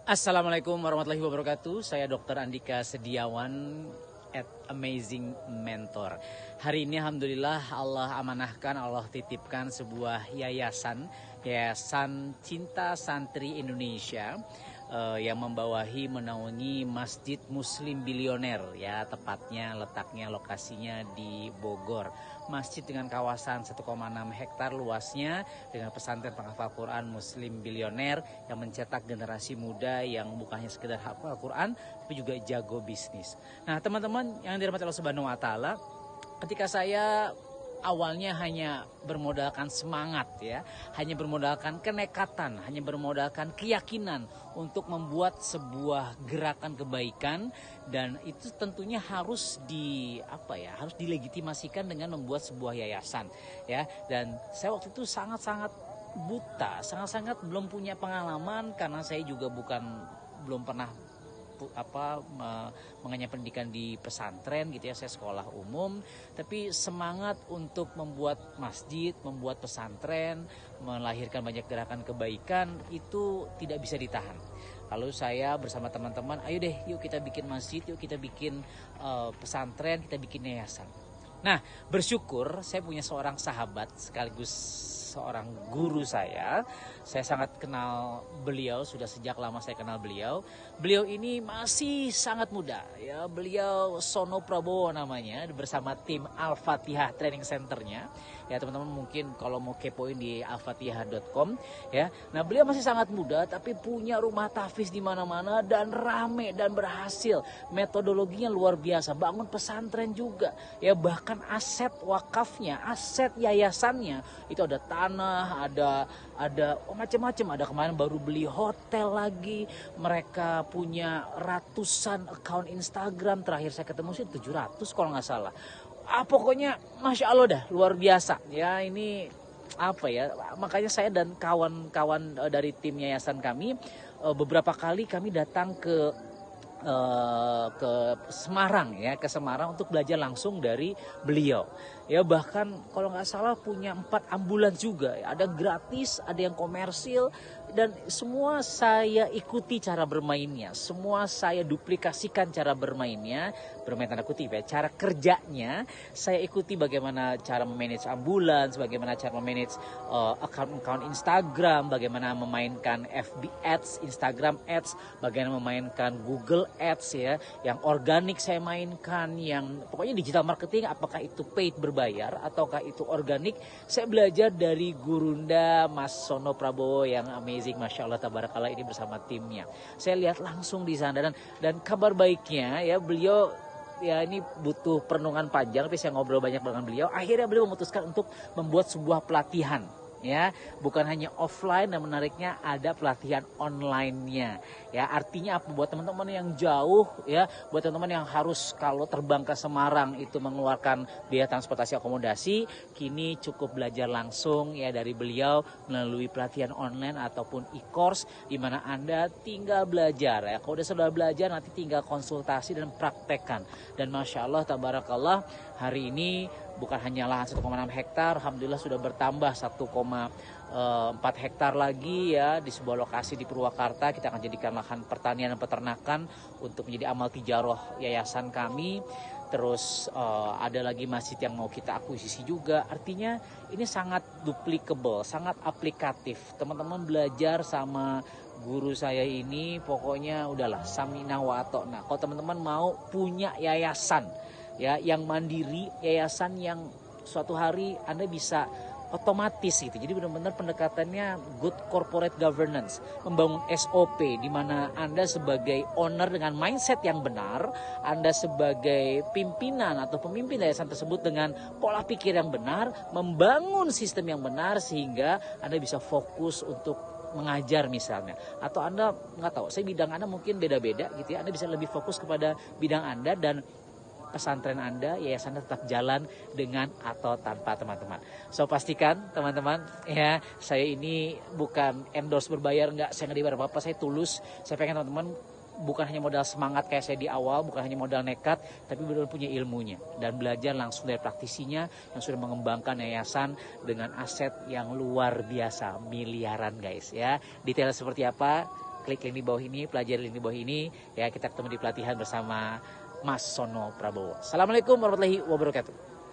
Assalamualaikum warahmatullahi wabarakatuh. Saya Dr. Andika Sediawan at Amazing Mentor. Hari ini alhamdulillah Allah amanahkan, Allah titipkan sebuah yayasan Cinta Santri Indonesia yang membawahi menaungi Masjid Muslim Bilioner, ya, tepatnya letaknya lokasinya di Bogor. Masjid dengan kawasan 1,6 hektar luasnya, dengan pesantren penghafal Quran Muslim Bilioner yang mencetak generasi muda yang bukan hanya sekedar hafal Quran tapi juga jago bisnis. Nah, teman-teman yang dirahmati Allah Subhanahu wa taala, ketika saya awalnya hanya bermodalkan semangat, ya, hanya bermodalkan kenekatan, hanya bermodalkan keyakinan untuk membuat sebuah gerakan kebaikan, dan itu tentunya harus harus dilegitimasikan dengan membuat sebuah yayasan, ya. Dan saya waktu itu sangat-sangat buta, sangat-sangat belum punya pengalaman karena saya juga belum pernah mengenyam pendidikan di pesantren gitu ya, saya sekolah umum, tapi semangat untuk membuat masjid, membuat pesantren, melahirkan banyak gerakan kebaikan itu tidak bisa ditahan. Lalu saya bersama teman-teman, ayo deh yuk kita bikin masjid, yuk kita bikin pesantren, kita bikin yayasan. Nah, bersyukur saya punya seorang sahabat sekaligus seorang guru saya. Saya sangat kenal beliau, sudah sejak lama saya kenal beliau. Beliau ini masih sangat muda, ya. Beliau Sono Prabowo namanya, bersama tim Al-Fatihah Training Centernya. Ya, teman-teman mungkin kalau mau kepoin di alfatihah.com, ya. Nah, beliau masih sangat muda tapi punya rumah tahfiz di mana-mana dan rame dan berhasil. Metodologinya luar biasa, bangun pesantren juga. Ya, bahkan aset wakafnya, aset yayasannya itu ada tanah, ada macam-macam. Ada kemarin baru beli hotel lagi. Mereka punya ratusan account Instagram. Terakhir saya ketemu sih 700 kalau nggak salah. Pokoknya Masya Allah dah, luar biasa. Ya, ini makanya saya dan kawan-kawan dari tim yayasan kami beberapa kali kami datang ke Semarang, ya, ke Semarang untuk belajar langsung dari beliau. Ya, bahkan kalau nggak salah punya 4 ambulans juga, ya. Ada gratis, ada yang komersil, dan semua saya ikuti cara bermainnya, semua saya duplikasikan cara bermainnya, bermain tanda kutip ya, cara kerjanya saya ikuti, bagaimana cara memanage ambulans, bagaimana cara memanage account Instagram, bagaimana memainkan FB Ads, Instagram Ads, bagaimana memainkan Google Ads, ya, yang organik saya mainkan, yang pokoknya digital marketing, apakah itu paid berbayar ataukah itu organik, saya belajar dari gurunda Mas Sono Prabowo yang amazing, Masya Allah tabarakallah, ini bersama timnya. Saya lihat langsung di sana, dan kabar baiknya, ya, beliau, ya, ini butuh perenungan panjang, tapi saya ngobrol banyak dengan beliau. Akhirnya beliau memutuskan untuk membuat sebuah pelatihan, ya, bukan hanya offline, dan menariknya ada pelatihan online-nya, ya. Artinya apa? Buat teman-teman yang jauh, ya, buat teman-teman yang harus kalau terbang ke Semarang itu mengeluarkan biaya transportasi akomodasi, kini cukup belajar langsung, ya, dari beliau melalui pelatihan online ataupun e-course, di mana Anda tinggal belajar, ya. Kalau sudah belajar, nanti tinggal konsultasi dan praktekkan. Dan Masya Allah tabarakallah, hari ini bukan hanya lahan 1,6 hektar, alhamdulillah sudah bertambah 1,4 hektar lagi, ya, di sebuah lokasi di Purwakarta. Kita akan jadikan lahan pertanian dan peternakan untuk menjadi amal tijaroh yayasan kami. Terus ada lagi masjid yang mau kita akuisisi juga. Artinya ini sangat duplicable, sangat aplikatif. Teman-teman belajar sama guru saya ini, pokoknya udahlah samina wa atona. Kalau teman-teman mau punya yayasan, ya, yang mandiri, yayasan yang suatu hari Anda bisa otomatis gitu. Jadi benar-benar pendekatannya good corporate governance, membangun SOP di mana Anda sebagai owner dengan mindset yang benar, Anda sebagai pimpinan atau pemimpin yayasan tersebut dengan pola pikir yang benar, membangun sistem yang benar sehingga Anda bisa fokus untuk mengajar misalnya, atau Anda nggak tahu, saya bidang Anda mungkin beda-beda gitu, ya. Anda bisa lebih fokus kepada bidang Anda, dan pesantren Anda, yayasan tetap jalan dengan atau tanpa teman-teman. So, pastikan teman-teman, ya, saya ini bukan endorse berbayar, enggak, saya nggak dibayar apa-apa, saya tulus. Saya pengen teman-teman bukan hanya modal semangat kayak saya di awal, bukan hanya modal nekat, tapi benar-benar punya ilmunya dan belajar langsung dari praktisinya yang sudah mengembangkan yayasan dengan aset yang luar biasa, miliaran guys, ya. Detail seperti apa klik link di bawah ini, pelajari link di bawah ini. Ya, kita ketemu di pelatihan bersama Mas Sono Prabowo. Assalamualaikum warahmatullahi wabarakatuh.